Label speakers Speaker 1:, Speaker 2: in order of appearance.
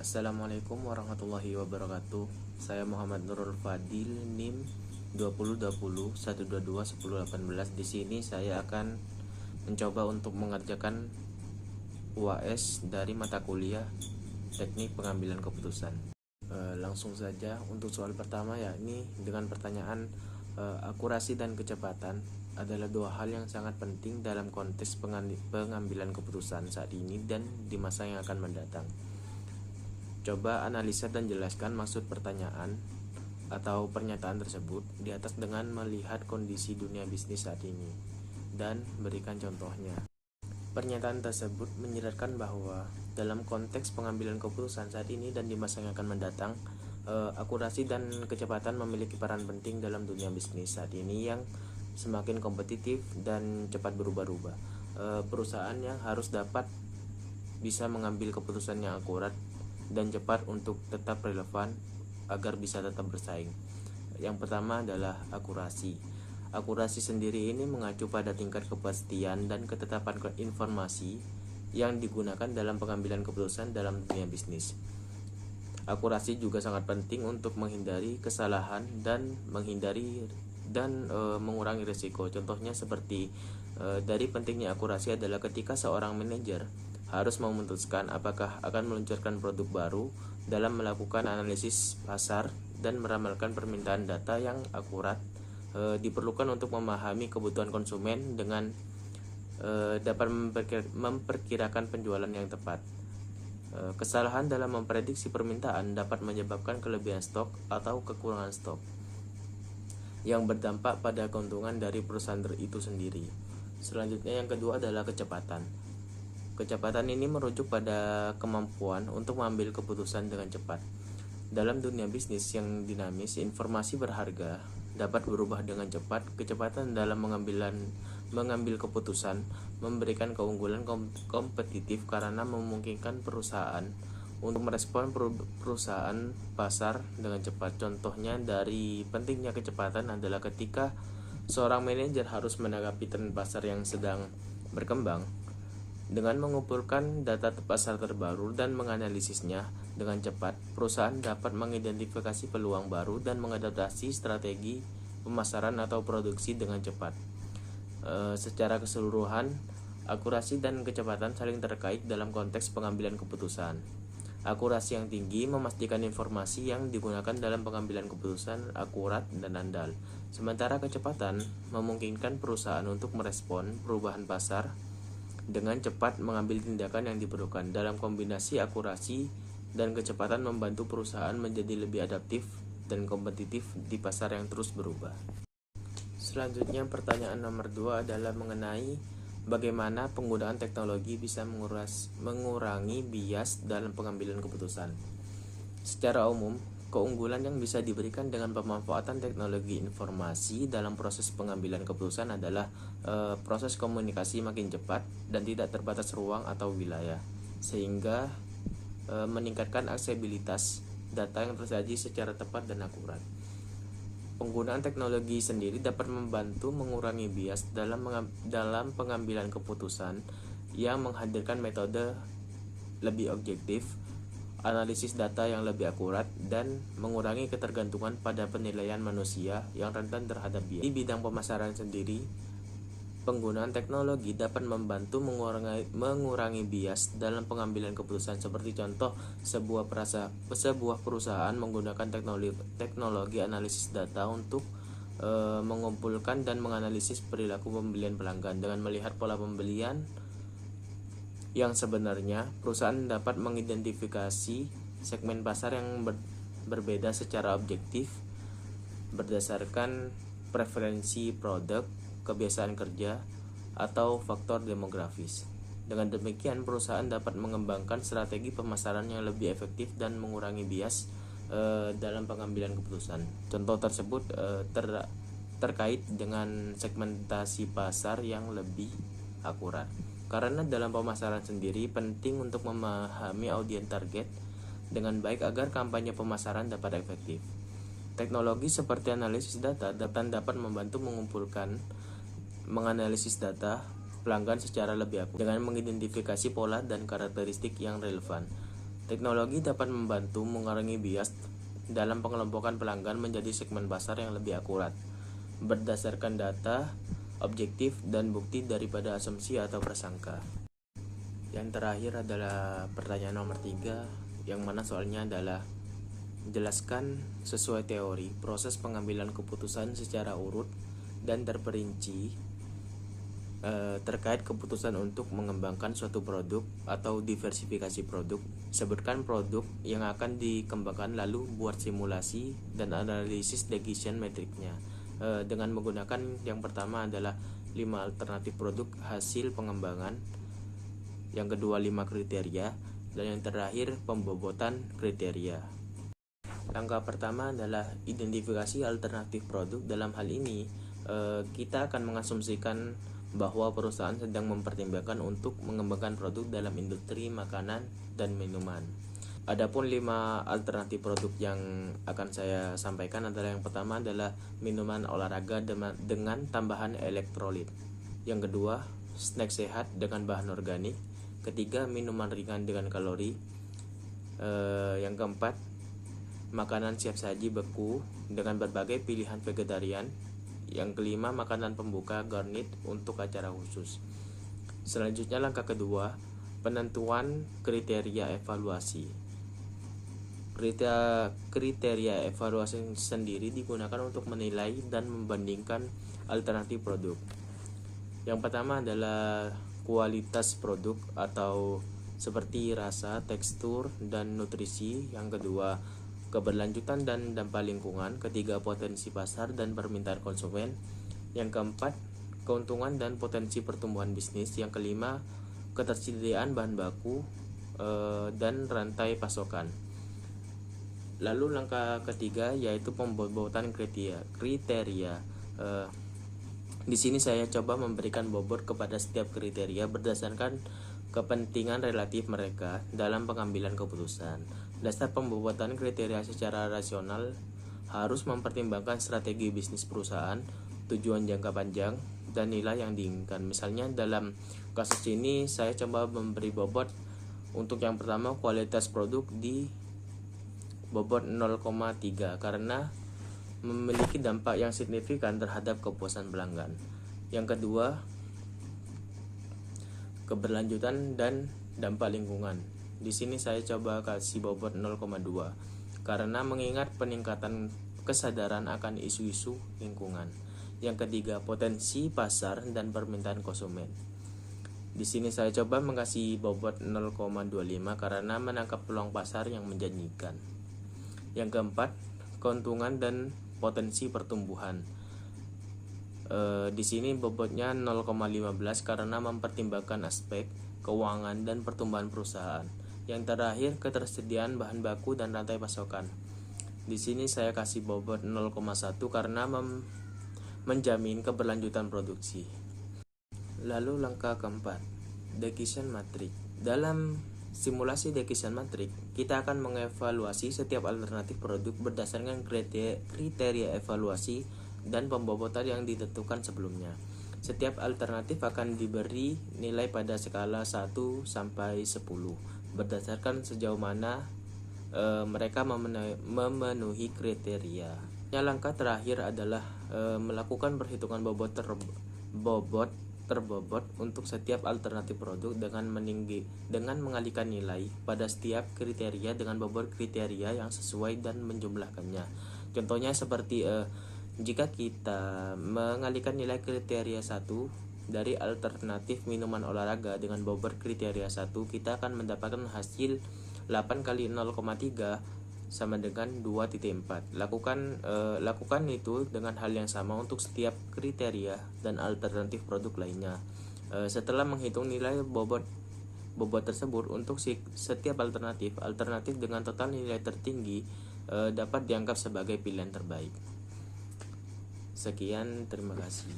Speaker 1: Assalamualaikum warahmatullahi wabarakatuh. Saya Muhammad Nurul Fadil, NIM 2020 122 1018. Di sini saya akan mencoba untuk mengerjakan UAS dari mata kuliah Teknik Pengambilan Keputusan. Langsung saja untuk soal pertama, yakni dengan pertanyaan akurasi dan kecepatan adalah dua hal yang sangat penting dalam konteks pengambilan keputusan saat ini dan di masa yang akan mendatang. Coba analisa dan jelaskan maksud pertanyaan atau pernyataan tersebut di atas dengan melihat kondisi dunia bisnis saat ini dan berikan contohnya. Pernyataan tersebut menjelaskan bahwa dalam konteks pengambilan keputusan saat ini dan di masa yang akan mendatang, akurasi dan kecepatan memiliki peran penting dalam dunia bisnis saat ini yang semakin kompetitif dan cepat berubah-ubah. Perusahaan yang harus dapat bisa mengambil keputusan yang akurat dan cepat untuk tetap relevan agar bisa tetap bersaing. Yang pertama adalah akurasi. Akurasi sendiri ini mengacu pada tingkat kepastian dan ketetapan informasi yang digunakan dalam pengambilan keputusan dalam dunia bisnis. Akurasi juga sangat penting untuk menghindari kesalahan dan mengurangi risiko. Contohnya seperti dari pentingnya akurasi adalah ketika seorang manajer harus memutuskan apakah akan meluncurkan produk baru dalam melakukan analisis pasar dan meramalkan permintaan data yang akurat, diperlukan untuk memahami kebutuhan konsumen dengan dapat memperkirakan penjualan yang tepat. Kesalahan dalam memprediksi permintaan dapat menyebabkan kelebihan stok atau kekurangan stok yang berdampak pada keuntungan dari perusahaan itu sendiri. Selanjutnya yang kedua adalah kecepatan. Kecepatan ini merujuk pada kemampuan untuk mengambil keputusan dengan cepat. Dalam dunia bisnis yang dinamis, informasi berharga dapat berubah dengan cepat. Kecepatan dalam mengambil keputusan memberikan keunggulan kompetitif karena memungkinkan perusahaan untuk merespon perusahaan pasar dengan cepat. Contohnya dari pentingnya kecepatan adalah ketika seorang manajer harus menanggapi tren pasar yang sedang berkembang. Dengan mengumpulkan data pasar terbaru dan menganalisisnya dengan cepat, perusahaan dapat mengidentifikasi peluang baru dan mengadaptasi strategi pemasaran atau produksi dengan cepat. Secara keseluruhan, akurasi dan kecepatan saling terkait dalam konteks pengambilan keputusan. Akurasi yang tinggi memastikan informasi yang digunakan dalam pengambilan keputusan akurat dan andal. Sementara kecepatan memungkinkan perusahaan untuk merespon perubahan pasar dengan cepat mengambil tindakan yang diperlukan. Dalam kombinasi akurasi dan kecepatan membantu perusahaan menjadi lebih adaptif dan kompetitif di pasar yang terus berubah. Selanjutnya pertanyaan nomor 2 adalah mengenai bagaimana penggunaan teknologi bisa mengurangi bias dalam pengambilan keputusan. Secara umum, keunggulan yang bisa diberikan dengan pemanfaatan teknologi informasi dalam proses pengambilan keputusan adalah proses komunikasi makin cepat dan tidak terbatas ruang atau wilayah, sehingga meningkatkan aksesibilitas data yang tersaji secara tepat dan akurat. Penggunaan teknologi sendiri dapat membantu mengurangi bias dalam pengambilan keputusan yang menghadirkan metode lebih objektif, analisis data yang lebih akurat, dan mengurangi ketergantungan pada penilaian manusia yang rentan terhadap bias. Di bidang pemasaran sendiri, penggunaan teknologi dapat membantu mengurangi bias dalam pengambilan keputusan. Seperti contoh, sebuah perusahaan menggunakan teknologi analisis data untuk mengumpulkan dan menganalisis perilaku pembelian pelanggan. Dengan melihat pola pembelian yang sebenarnya, perusahaan dapat mengidentifikasi segmen pasar yang berbeda secara objektif berdasarkan preferensi produk, kebiasaan kerja, atau faktor demografis. Dengan demikian, perusahaan dapat mengembangkan strategi pemasaran yang lebih efektif dan mengurangi bias dalam pengambilan keputusan. Contoh tersebut terkait dengan segmentasi pasar yang lebih akurat. Karena dalam pemasaran sendiri penting untuk memahami audiens target dengan baik agar kampanye pemasaran dapat efektif. Teknologi seperti analisis data dapat membantu menganalisis data pelanggan secara lebih akurat dengan mengidentifikasi pola dan karakteristik yang relevan. Teknologi dapat membantu mengurangi bias dalam pengelompokan pelanggan menjadi segmen pasar yang lebih akurat, berdasarkan data, objektif, dan bukti daripada asumsi atau prasangka. Yang terakhir adalah pertanyaan nomor 3, yang mana soalnya adalah jelaskan sesuai teori proses pengambilan keputusan secara urut dan terperinci terkait keputusan untuk mengembangkan suatu produk atau diversifikasi produk. Sebutkan produk yang akan dikembangkan, lalu buat simulasi dan analisis decision metriknya dengan menggunakan yang pertama adalah 5 alternatif produk hasil pengembangan, yang kedua 5 kriteria, dan yang terakhir pembobotan kriteria. Langkah pertama adalah identifikasi alternatif produk. Dalam hal ini kita akan mengasumsikan bahwa perusahaan sedang mempertimbangkan untuk mengembangkan produk dalam industri makanan dan minuman. Adapun 5 alternatif produk yang akan saya sampaikan adalah yang pertama adalah minuman olahraga dengan tambahan elektrolit. Yang kedua, snack sehat dengan bahan organik. Ketiga, minuman ringan dengan kalori. Yang keempat, makanan siap saji beku dengan berbagai pilihan vegetarian. Yang kelima, makanan pembuka garnit untuk acara khusus. Selanjutnya langkah kedua, penentuan kriteria evaluasi. Kriteria evaluasi sendiri digunakan untuk menilai dan membandingkan alternatif produk. Yang pertama adalah kualitas produk atau seperti rasa, tekstur, dan nutrisi. Yang kedua, keberlanjutan dan dampak lingkungan. Ketiga, potensi pasar dan permintaan konsumen. Yang keempat, keuntungan dan potensi pertumbuhan bisnis. Yang kelima, ketersediaan bahan baku dan rantai pasokan. Lalu langkah ketiga yaitu pembobotan kriteria. Di sini saya coba memberikan bobot kepada setiap kriteria berdasarkan kepentingan relatif mereka dalam pengambilan keputusan. Dasar pembobotan kriteria secara rasional harus mempertimbangkan strategi bisnis perusahaan, tujuan jangka panjang, dan nilai yang diinginkan. Misalnya dalam kasus ini saya coba memberi bobot untuk yang pertama kualitas produk di bobot 0,3 karena memiliki dampak yang signifikan terhadap kepuasan pelanggan. Yang kedua, keberlanjutan dan dampak lingkungan. Di sini saya coba kasih bobot 0,2 karena mengingat peningkatan kesadaran akan isu-isu lingkungan. Yang ketiga, potensi pasar dan permintaan konsumen. Di sini saya coba mengasih bobot 0,25 karena menangkap peluang pasar yang menjanjikan. Yang keempat, keuntungan dan potensi pertumbuhan. Di sini bobotnya 0,15 karena mempertimbangkan aspek keuangan dan pertumbuhan perusahaan. Yang terakhir, ketersediaan bahan baku dan rantai pasokan. Di sini saya kasih bobot 0,1 karena menjamin keberlanjutan produksi. Lalu langkah keempat, decision matrix. Dalam simulasi decision matrix, kita akan mengevaluasi setiap alternatif produk berdasarkan kriteria evaluasi dan pembobotan yang ditentukan sebelumnya. Setiap alternatif akan diberi nilai pada skala 1 sampai 10 berdasarkan sejauh mana mereka memenuhi kriteria. Langkah terakhir adalah melakukan perhitungan bobot terbobot untuk setiap alternatif produk dengan mengalihkan nilai pada setiap kriteria dengan bobot kriteria yang sesuai dan menjumlahkannya. Contohnya seperti jika kita mengalihkan nilai kriteria 1 dari alternatif minuman olahraga dengan bobot kriteria 1, kita akan mendapatkan hasil 8 kali 0,3 sama dengan 2,4. Lakukan itu dengan hal yang sama untuk setiap kriteria dan alternatif produk lainnya. Setelah menghitung nilai bobot tersebut untuk setiap alternatif dengan total nilai tertinggi dapat dianggap sebagai pilihan terbaik. Sekian, terima kasih.